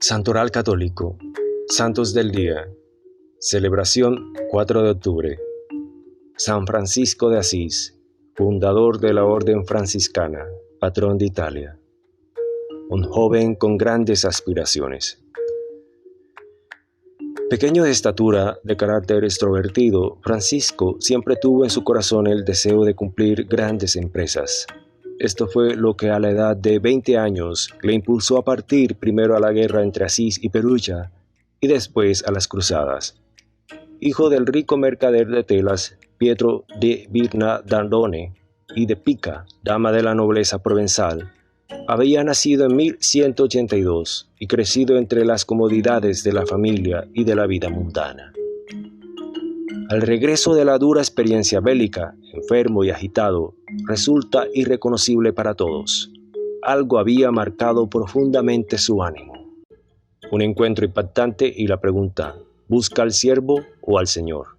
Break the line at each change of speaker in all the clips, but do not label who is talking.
Santoral Católico, Santos del Día, celebración 4 de octubre. San Francisco de Asís, fundador de la Orden Franciscana, patrón de Italia. Un joven con grandes aspiraciones. Pequeño de estatura, de carácter extrovertido, Francisco siempre tuvo en su corazón el deseo de cumplir grandes empresas. Esto fue lo que a la edad de 20 años le impulsó a partir primero a la guerra entre Asís y Perugia y después a las cruzadas. Hijo del rico mercader de telas Pietro de Bernardone y de Pica, dama de la nobleza provenzal, había nacido en 1182 y crecido entre las comodidades de la familia y de la vida mundana. Al regreso de la dura experiencia bélica, enfermo y agitado, resulta irreconocible para todos. Algo había marcado profundamente su ánimo. Un encuentro impactante y la pregunta: ¿busca al siervo o al Señor?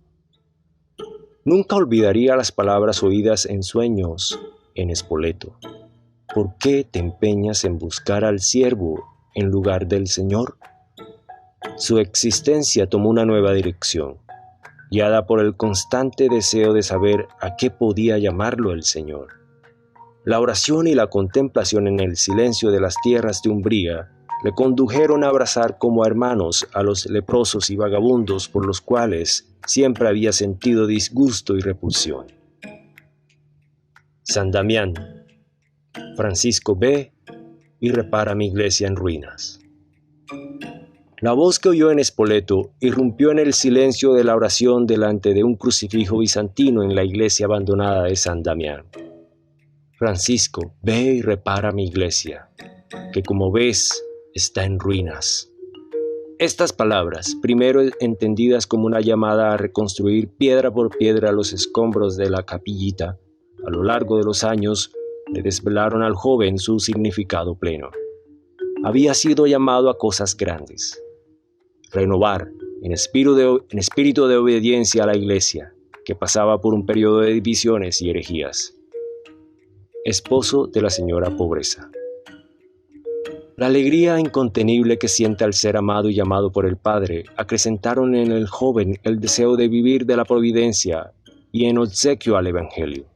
Nunca olvidaría las palabras oídas en sueños en Spoleto. ¿Por qué te empeñas en buscar al siervo en lugar del Señor? Su existencia tomó una nueva dirección, guiada por el constante deseo de saber a qué podía llamarlo el Señor. La oración y la contemplación en el silencio de las tierras de Umbría le condujeron a abrazar como a hermanos a los leprosos y vagabundos por los cuales siempre había sentido disgusto y repulsión. San Damián, Francisco, ve y repara mi iglesia en ruinas. La voz que oyó en Spoleto irrumpió en el silencio de la oración delante de un crucifijo bizantino en la iglesia abandonada de San Damián. Francisco, ve y repara mi iglesia, que como ves está en ruinas. Estas palabras, primero entendidas como una llamada a reconstruir piedra por piedra los escombros de la capillita, a lo largo de los años le desvelaron al joven su significado pleno. Había sido llamado a cosas grandes. Renovar, en espíritu de obediencia a la iglesia, que pasaba por un periodo de divisiones y herejías. Esposo de la señora Pobreza. La alegría incontenible que siente al ser amado y llamado por el Padre acrecentaron en el joven el deseo de vivir de la providencia y en obsequio al Evangelio.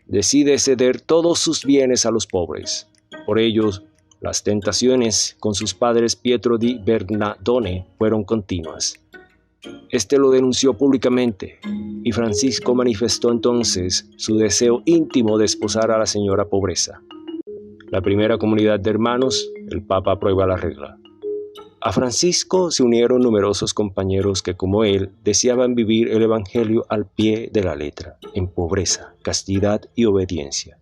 Decide ceder todos sus bienes a los pobres. Por ellos, las tentaciones con sus padres Pietro di Bernardone fueron continuas. Este lo denunció públicamente y Francisco manifestó entonces su deseo íntimo de esposar a la señora Pobreza. La primera comunidad de hermanos, el Papa aprueba la regla. A Francisco se unieron numerosos compañeros que, como él, deseaban vivir el Evangelio al pie de la letra, en pobreza, castidad y obediencia.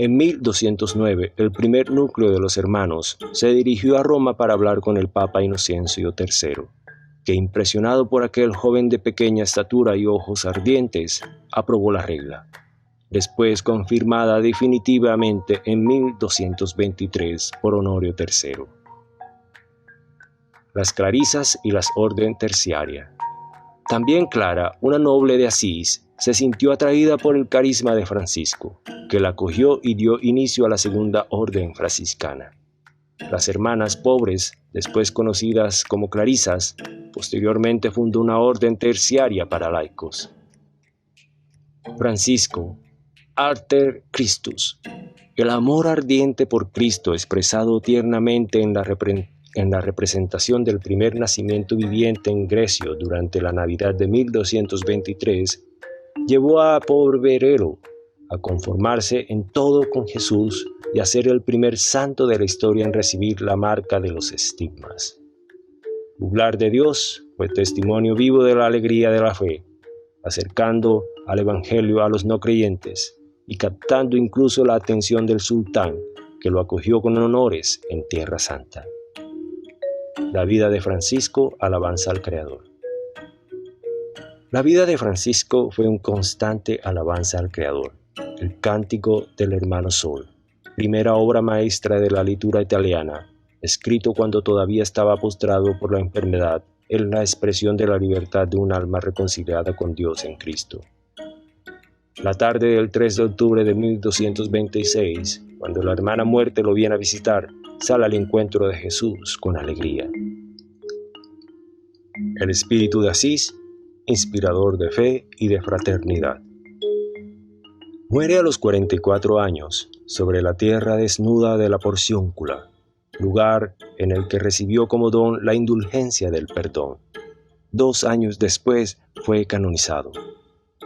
En 1209, el primer núcleo de los hermanos se dirigió a Roma para hablar con el Papa Inocencio III, que, impresionado por aquel joven de pequeña estatura y ojos ardientes, aprobó la regla, después confirmada definitivamente en 1223 por Honorio III. Las clarisas y las orden terciaria. También Clara, una noble de Asís, se sintió atraída por el carisma de Francisco, que la acogió y dio inicio a la segunda orden franciscana. Las hermanas pobres, después conocidas como clarisas, posteriormente fundó una orden terciaria para laicos. Francisco, Alter Christus, el amor ardiente por Cristo expresado tiernamente en la representación del primer nacimiento viviente en Grecio durante la Navidad de 1223, llevó a Poverello a conformarse en todo con Jesús y a ser el primer santo de la historia en recibir la marca de los estigmas. Juglar de Dios fue testimonio vivo de la alegría de la fe, acercando al Evangelio a los no creyentes y captando incluso la atención del sultán, que lo acogió con honores en Tierra Santa. La vida de Francisco, alabanza al Creador. La vida de Francisco fue un constante alabanza al Creador. El Cántico del Hermano Sol, primera obra maestra de la liturgia italiana, escrito cuando todavía estaba postrado por la enfermedad, es la expresión de la libertad de un alma reconciliada con Dios en Cristo. La tarde del 3 de octubre de 1226, cuando la hermana muerte lo viene a visitar, sale al encuentro de Jesús con alegría. El espíritu de Asís, inspirador de fe y de fraternidad. Muere a los 44 años sobre la tierra desnuda de la Porciúncula, lugar en el que recibió como don la indulgencia del perdón. 2 años después fue canonizado.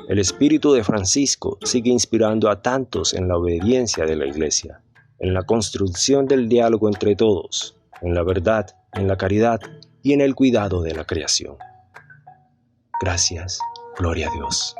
El espíritu de Francisco sigue inspirando a tantos en la obediencia de la Iglesia, en la construcción del diálogo entre todos, en la verdad, en la caridad y en el cuidado de la creación. Gracias, gloria a Dios.